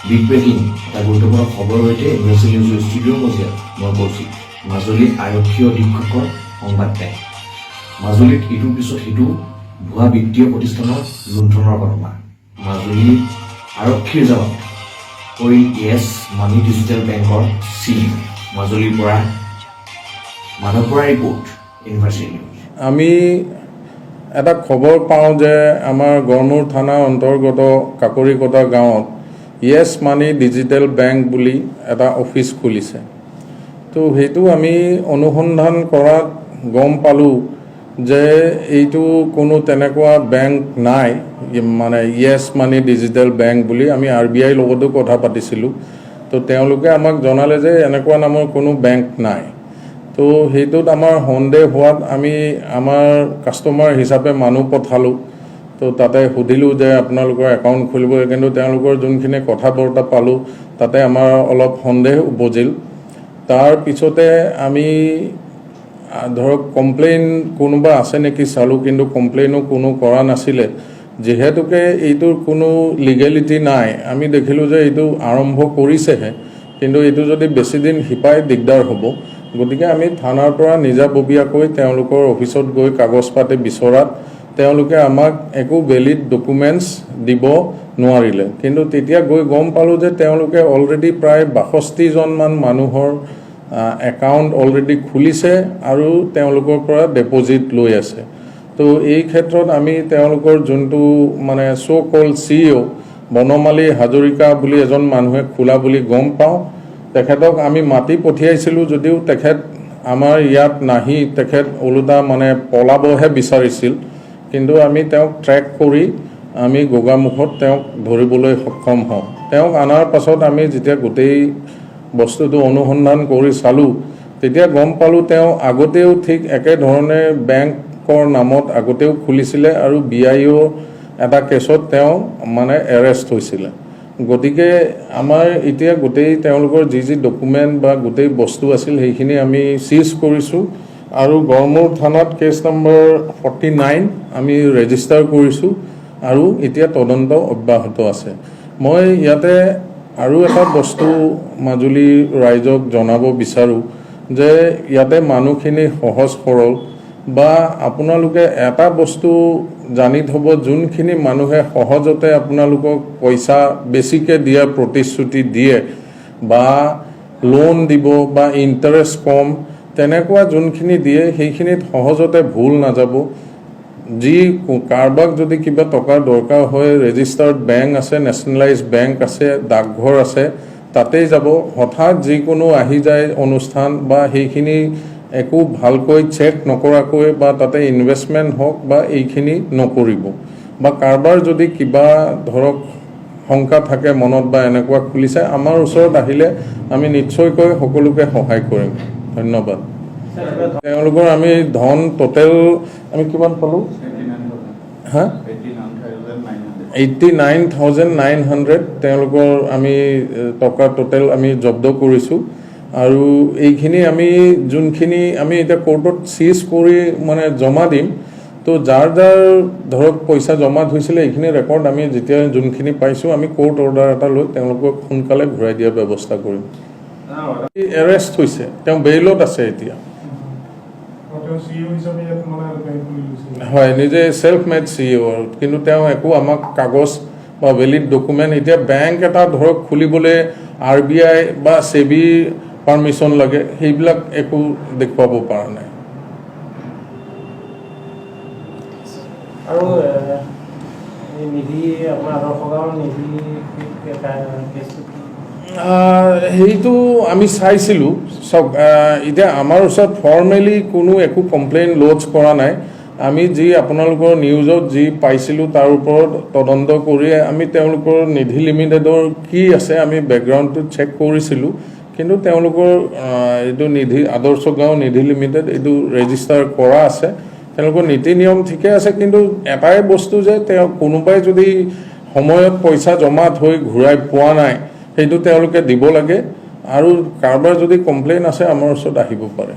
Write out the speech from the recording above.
Big breaking এটা গুৰুত্বপূৰ্ণ খবৰ সৈতে ইউনিভাৰ্চিটি নিউজ ষ্টুডিঅ'ৰ মজিয়াত মই কৌশিক। মাজুলীত আৰক্ষী অধীক্ষকৰ সংবাদ ত্যাগ। মাজুলীত ইটোৰ পিছত সিটো ভুৱা বিত্তীয় প্ৰতিষ্ঠানৰ লুণ্ঠনৰ ঘটনা। মাজুলীৰ আৰক্ষীৰ জবাব কৰি য়েছ মানি ডিজিটেল বেংকৰ চিল। মাজুলীৰ পৰা Madhav Bora report, university news. আমি এটা খবৰ পাওঁ যে আমাৰ গড়মূৰ থানা অন্তৰ্গত কাকৰিকটা গাঁৱত য়েছ মানি ডিজিটেল বেংক বুলি এটা অফিচ খুলিছে। তো সেইটো আমি অনুসন্ধান কৰাত গম পালোঁ যে এইটো কোনো তেনেকুৱা বেংক নাই, মানে য়েছ মানি ডিজিটেল বেংক বুলি। আমি RBIৰ লগতো কথা পাতিছিলোঁ, তো তেওঁলোকে আমাক জনালে যে এনেকুৱা নামৰ কোনো বেংক নাই। তো সেইটোত আমাৰ সন্দেহ হোৱাত আমি আমাৰ কাষ্টমাৰ হিচাপে মানুহ পঠালোঁ। তো তাতে সুধিলোঁ যে আপোনালোকৰ একাউণ্ট খুলিব, কিন্তু তেওঁলোকৰ যোনখিনি কথা বতৰা পালোঁ তাতে আমাৰ অলপ সন্দেহ উপজিল। তাৰপিছতে আমি ধৰক কমপ্লেইন কোনোবা আছে নেকি চালোঁ, কিন্তু কমপ্লেইনো কোনো কৰা নাছিলে। যিহেতুকে এইটোৰ কোনো লিগেলিটি নাই, আমি দেখিলোঁ যে এইটো আৰম্ভ কৰিছেহে, কিন্তু এইটো যদি বেছিদিন শিপাই দিগদাৰ হ'ব। গতিকে আমি থানাৰ পৰা নিজাববীয়াকৈ তেওঁলোকৰ অফিচত গৈ কাগজ পাতি বিচৰাত তেওঁলোকে আমাক একো ভেলিড ডকুমেণ্টছ দিব নোৱাৰিলে। কিন্তু তেতিয়া গৈ গম পালোঁ যে তেওঁলোকে অলৰেডি প্ৰায় ৬২জনমান মানুহৰ একাউণ্ট অলৰেডি খুলিছে আৰু তেওঁলোকৰ পৰা ডিপ'জিট লৈ আছে। তো এই ক্ষেত্ৰত আমি তেওঁলোকৰ যোনটো মানে কল CEO বনমালী হাজৰিকা বুলি এজন মানুহে খোলা বুলি গম পাওঁ। তেখেতক আমি মাতি পঠিয়াইছিলোঁ যদিও তেখেত আমাৰ ইয়াত নাহি তেখেত ওলোটা মানে পলাবহে বিচাৰিছিল। কিন্তু আমি তেওঁক ট্ৰেক কৰি আমি গোগামুখত তেওঁক ধৰিবলৈ সক্ষম হওঁ। তেওঁক অনাৰ পাছত আমি যেতিয়া গোটেই বস্তুটো অনুসন্ধান কৰি চালোঁ, তেতিয়া গম পালোঁ তেওঁ আগতেও ঠিক একেধৰণে বেংকৰ নামত আগতেও খুলিছিলে আৰু BIO এটা কেছত তেওঁ মানে এৰেষ্ট হৈছিলে। গতিকে আমাৰ এতিয়া গোটেই তেওঁলোকৰ যি ডকুমেণ্ট বা গোটেই বস্তু আছিল সেইখিনি আমি চিজ কৰিছোঁ আৰু গড়মূৰ থানাত কেছ নম্বৰ 49 আমি ৰেজিষ্টাৰ কৰিছোঁ আৰু এতিয়া তদন্ত অব্যাহত আছে। মই ইয়াতে আৰু এটা বস্তু মাজুলী ৰাইজক জনাব বিচাৰোঁ যে ইয়াতে মানুহখিনি সহজ সৰল, বা আপোনালোকে এটা বস্তু জানি থ'ব, যোনখিনি মানুহে সহজতে আপোনালোকক পইচা বেছিকৈ দিয়াৰ প্ৰতিশ্ৰুতি দিয়ে বা লোন দিব বা ইণ্টাৰেষ্ট কম তেনেকুৱা যোনখিনি দিয়ে সেইখিনিত সহজতে ভুল নাযাব। যি কাৰোবাক যদি কিবা টকাৰ দৰকাৰ হয়, ৰেজিষ্টাৰ্ড বেংক আছে, নেশ্যনেলাইজ বেংক আছে, ডাকঘৰ আছে, তাতেই যাব। হঠাৎ যিকোনো আহি যায় অনুষ্ঠান বা সেইখিনি একো ভালকৈ চেক নকৰাকৈ বা তাতে ইনভেষ্টমেণ্ট হওক বা এইখিনি নকৰিব। বা কাৰোবাৰ যদি কিবা ধৰক শংকা থাকে মনত বা এনেকুৱা খুলিছে, আমাৰ ওচৰত আহিলে আমি নিশ্চয়কৈ সকলোকে সহায় কৰিম। ধন্যবাদ। তেওঁলোকৰ আমি ধন টোটেল আমি কিমান পালোঁ? 89,900 তেওঁলোকৰ আমি টকা টোটেল আমি জব্দ কৰিছোঁ। আৰু এইখিনি আমি যোনখিনি আমি এতিয়া কোৰ্টত চিজ কৰি মানে জমা দিম, তো যাৰ যাৰ ধৰক পইচা জমা হৈছিলে এইখিনি ৰেকৰ্ড আমি যেতিয়া যোনখিনি পাইছোঁ আমি কোৰ্ট অৰ্ডাৰ এটা লৈ তেওঁলোকক সোনকালে ঘূৰাই দিয়াৰ ব্যৱস্থা কৰিম। এৰেষ্ট হৈছে, তেওঁ বেইলত আছে এতিয়া। হয়, নিজে ছেল্ফ মেড CEO, কিন্তু তেওঁ একো আমাক কাগজ বা ভেলিড ডকুমেণ্ট, এতিয়া বেংক এটা ধৰক খুলিবলৈ RBI বা SEBI পাৰ্মিশ্যন লাগে, সেইবিলাক একো দেখুৱাব পৰা নাই। আৰু সেইটো আমি চাইছিলোঁ। চাওক, এতিয়া আমাৰ ওচৰত ফৰ্মেলি কোনো একো কমপ্লেইন লজ কৰা নাই। আমি যি আপোনালোকৰ নিউজত যি পাইছিলোঁ তাৰ ওপৰত তদন্ত কৰি আমি তেওঁলোকৰ নিধি লিমিটেডৰ কি আছে আমি বেকগ্ৰাউণ্ডটো চেক কৰিছিলোঁ। কিন্তু তেওঁলোকৰ এইটো নিধি আদৰ্শ গাঁও নিধি লিমিটেড এইটো ৰেজিষ্টাৰ কৰা আছে, তেওঁলোকৰ নীতি নিয়ম ঠিকে আছে। কিন্তু এটাই বস্তু যে তেওঁ কোনোবাই যদি সময়ত পইচা জমা থৈ ঘূৰাই পোৱা নাই সেইটো তেওঁলোকে দিব লাগে, আৰু কাৰোবাৰ যদি কমপ্লেইন আছে আমাৰ ওচৰত আহিব পাৰে।